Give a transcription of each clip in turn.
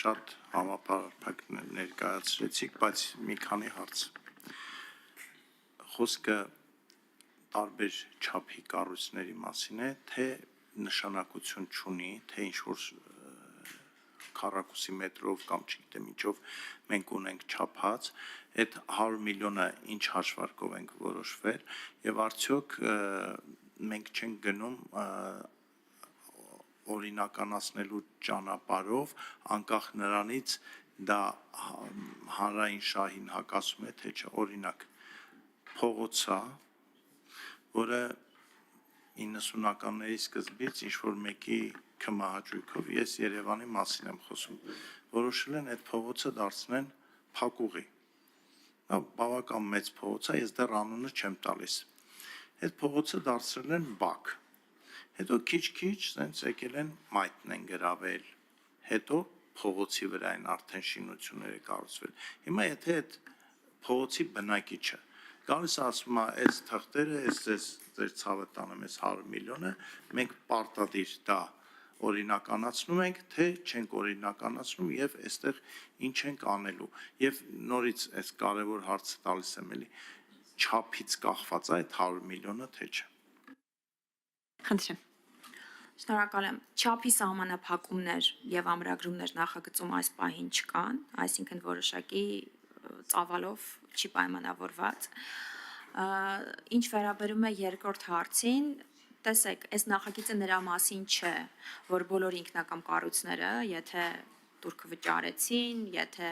շատ համապարփակ ներկայացրեցիք, բայց մի քանի հարց։ Խոսքը տարբեր չափի կառույցների մասին է, թե նշանակություն չունի, թե ինչ-որ քառակուսի մետրով կամ չգիտեմ ինչով մենք ունենք չափած, այդ 100 միլիոնը ինչ հաշվարկով ենք որոշվել եւ արդյոք մենք չենք գնում օրինականացնելու ճանապարհով անկախ նրանից դա հանրային շահին հակասում է թե չէ, օրինակ փողոցա, որը 90-ականների սկզբից ինչ-որ մեկի քմահաճույքով ես Երևանի մասին եմ խոսում, որոշել են այդ փողոցը դարձնեն փակուղի։ Դա բավական մեծ փողոց է, ես դեռ անունը չեմ տալիս։ Այդ փողոցը դարձրել են բակ։ Հետո քիչ-քիչ սենց եկել են մայթն են գրավել։ Հետո փողոցի վրա են արդեն շինությունները կառուցվել։ Հիմա եթե այդ փողոցի բնակիչը գալիս ասում է, այս թղթերը, ձեր ցավը տանեմ, այս 100 միլիոնը, մենք պարտադիր դա օրինականացնում ենք, թե չենք օրինականացնում եւ այստեղ ինչ ենք անելու։ Եվ նորից այս կարևոր հարցը տալիս եմ էլի, չափից կախված է այդ 100 միլիոնը, թե չէ։ Խնդրեմ։ Շնորհակալ եմ։ Չափի սահմանափակումներ եւ ամրագրումներ նախագծում այս պահին չկան, այսինքն որոշակի ծավալով չի պայմանավորված։ Ինչ վերաբերում է երկրորդ հարցին, տեսեք, այս նախագիծը նրա մասին չէ, որ բոլոր ինքնակամ կառույցները, եթե տուրքը վճարեցին, եթե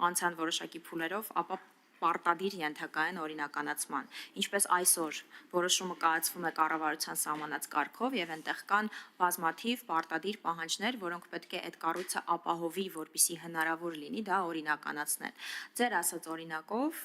անցան որոշակի փուլերով, ապա պարտադիր ենթակա են օրինականացման։ Ինչպես այսօր որոշումը կայացվում է կառավարության սահմանած կարգով եւ այնտեղ կան բազմաթիվ պարտադիր պահանջներ, որոնք պետք է այդ կառույցը ապահովի, որպեսզի հնարավոր լինի դա օրինականացնել։ Ձեր ասած օրինակով,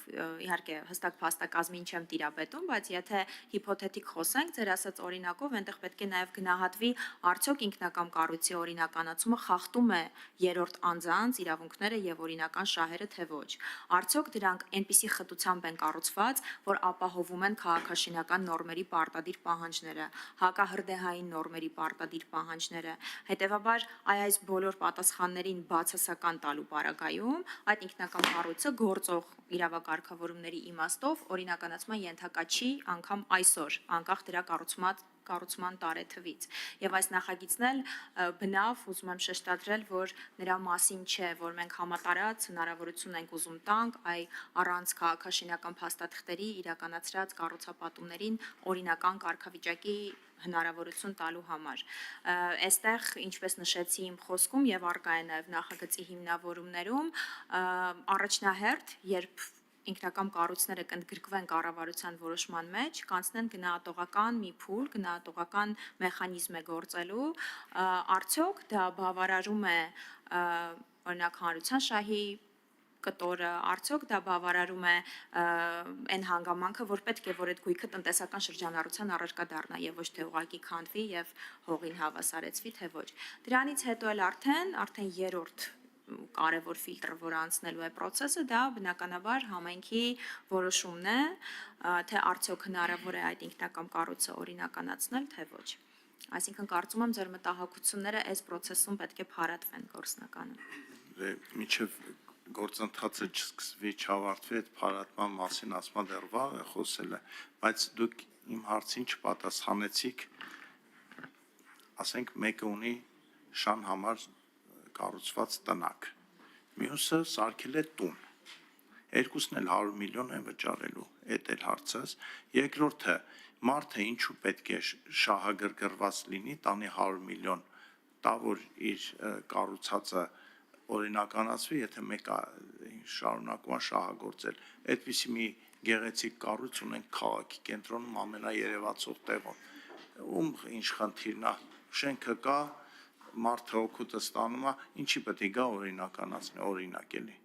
իհարկե հստակ փաստակազմին չեմ տիրապետում, բայց եթե հիփոթետիկ խոսենք, ձեր ասած օրինակով այնտեղ պետք է նաեւ գնահատվի արդյոք ինքնակամ կառույցի օրինականացումը խախտում է երրորդ անձանց իրավունքները եւ օրինական շահերը թե ոչ։ Արդյոք դրանք այնպիսի խտությամբ են կառուցված, որ ապահովում են քաղաքաշինական նորմերի պարտադիր պահանջները, հակահրդեհային նորմերի պարտադիր պահանջները։ Հետևաբար այս բոլոր պատասխաններին բացասական տալու պարագայում այդ ինքնակամ կառույցը գործող իրավակարգավորումների իմաստով օրինականացման ենթակա չի անգամ այսօր, անկախ դրա կառուցման տարեթվից։ Եվ այս նախագիծն էլ բնավ ուզում եմ շեշտադրել, որ նրա մասին չէ, որ մենք համատարած հնարավորություն ենք ուզում տանք առանց քաղաքաշինական փաստաթղթերի իրականացրած կառուցապատումներին օրինական կարգավիճակի հնարավորություն տալու համար։ Այստեղ, ինչպես նշեցի իմ խոսքում եւ առկա է նաեւ նախագծի հիմնավորումներում, առաջնահերթ, երբ ինքնակամ կառույցները կընդգրկվեն կառավարության որոշման մեջ, կանցնեն գնահատողական մի փուլ, գնահատողական մեխանիզմ է գործելու, արդյոք դա բավարարում է օրինակ հանրության շահի կտորը, արդյոք դա բավարարում է այն հանգամանքը, որ պետք է որ այդ գույքը տնտեսական շրջանառության առարկա դառնա եւ ոչ թե ուղղակի քանդվի եւ հողին հավասարեցվի, թե ոչ։ Դրանից հետո էլ արդեն երրորդ կարևոր ֆիլտրը, որ անցնելու է process-ը, դա բնականաբար համայնքի որոշումն է, թե արդյոք հնարավոր է այդ ինքնակամ կառույցը օրինականացնել, թե ոչ։ Այսինքն կարծում եմ ձեր մտահոգությունները այս process-ում պետք է փարատվեն գործնականը։ Միջև գործընթացը չսկսվի, չավարտվի, այդ փարատման մասին ասма դեռ վաղ է խոսել է, բայց դուք իմ հարցին չպատասխանեցիք, ասենք մեկը ունի շան համար կառուցված տնակ, մյուսը սարքել է տուն, երկուսն էլ 100 միլիոն են վճարելու, այդ էլ հարցս, երկրորդը մարդը ինչու պետք է շահագրգռված լինի, տանի 100 միլիոն, տա որ իր կառուցածը օրինականացվի, եթե մեկը շարունակում է շահագործել, այդպիսի մի գեղեցիկ կառույց ունենք քաղաքի կենտրոնում ամենաերևացող տեղում, ինչ խնդիրն է, շենքը կա, մարդը օգուտը ստանում է, ինչի պետք է գա օրինականացնի, օրինակ էլի։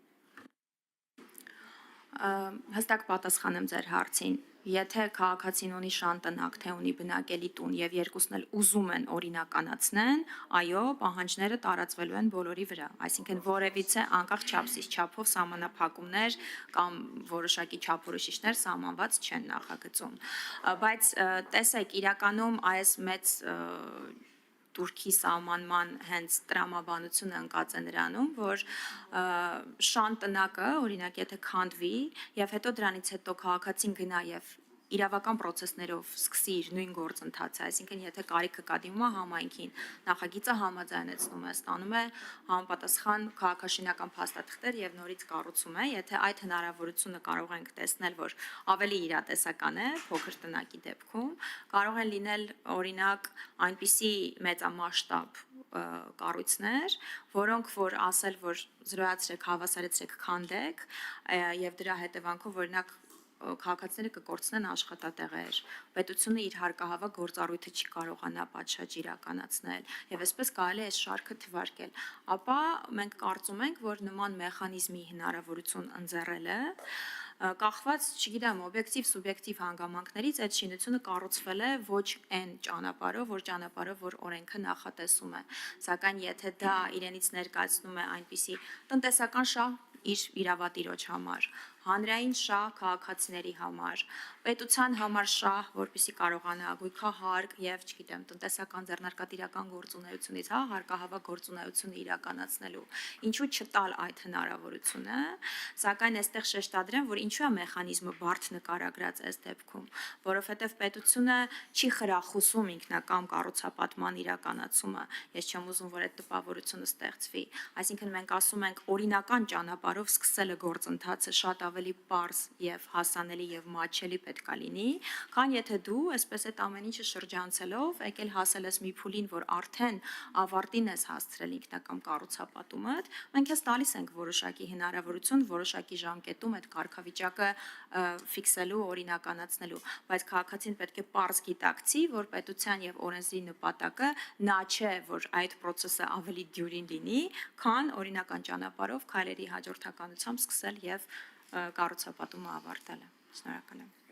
Հստակ պատասխանեմ ձեր հարցին, եթե քաղաքացին ունի շան տնակ, թե ունի բնակելի տուն եւ երկուսն էլ ուզում են օրինականացնեն, այո, պահանջները տարածվելու են բոլորի վրա, այսինքն որևիցե անկախ չափսից չափով սահմանափակումներ կամ որոշակի չափորոշիչներ սահմանված չեն նախագծում։ Բայց տեսեք, իրականում այս մեծ Турքի սահմանման հենց տրամաբանությունը ընկած է նրանում, որ շան տնակը, օրինակ, եթե քանդվի, եւ հետո դրանից հետո քաղաքացին գնա եւ իրավական process-ներով սկսի իր նույն գործընթացը, այսինքն եթե կարիքը կա դիմումա համայնքին, նախագիծը համաձայնեցնում է, ստանում է համապատասխան քաղաքաշինական փաստաթղթեր եւ նորից կառուցում է, եթե այդ հնարավորությունը կարող ենք տեսնել, որ ավելի իրատեսական է փոքր տնակի դեպքում, կարող են լինել օրինակ այնպիսի մեծամասշտաբ կառույցներ, որոնք որ ասել, որ զրոյացրեք, հավասարեցրեք, քանդեք եւ դրա հետևանքով օրինակ քաղաքացիները կկորցնեն աշխատատեղեր, պետությունը իր հարկահավաք գործառույթը չի կարողանա պատշաճ իրականացնել եւ այսպես կարելի է այս շարքը թվարկել, ապա մենք կարծում ենք, որ նման մեխանիզմի հնարավորություն ընձեռելը կախված, չգիտեմ, օբյեկտիվ, սուբյեկտիվ հանգամանքներից այդ շինությունը կառուցվել է ոչ այն ճանապարհով, որ ճանապարհով, որ օրենքը նախատեսում է, սակայն եթե դա իրենից ներկայացնում է այնպիսի տնտեսական շահ իր իրավատիրոջ համար, հանրային շահ քաղաքացիների համար, պետության համար շահ, որպեսզի կարողանա գույքահարկ եւ, չգիտեմ, տնտեսական ձեռնարկատիրական գործունեությունից, հարկահավաք գործունեությունը իրականացնելու, ինչու չտալ այդ հնարավորությունը, սակայն այստեղ շեշտադրեմ, որ ինչու է մեխանիզմը բարդ նկարագրած այս դեպքում, որովհետեւ պետությունը չի խրախուսում ինքնակամ կառուցապատման իրականացումը, ես չեմ ուզում, որ այդ տպավորությունը ստեղծվի, այսինքն մենք ասում ենք օրինական ճանապարհով սկսելը գործընթացը շատ ավելի պարզ եւ հասանելի եւ մատչելի պետքա լինի, քան եթե դու այսպես այդ ամեն ինչը շրջանցելով եկել հասել ես մի փուլին, որ արդեն ավարտին ես հասցրել ինքնակամ կառուցապատումդ, մենք ես տալիս ենք որոշակի հնարավորություն, որոշակի ժամկետում այդ կարգավիճակը ֆիքսելու, օրինականացնելու, բայց քաղաքացին պետք է պարզ գիտակցի, որ պետության եւ օրենսդրի նպատակը նա չէ, որ այդ process-ը ավելի դյուրին լինի, քան օրինական ճանապարհով քայլերի հաջորդականությամբ սկսել եւ կառուցապատումը ավարտելը։ Շնորհակալ եմ։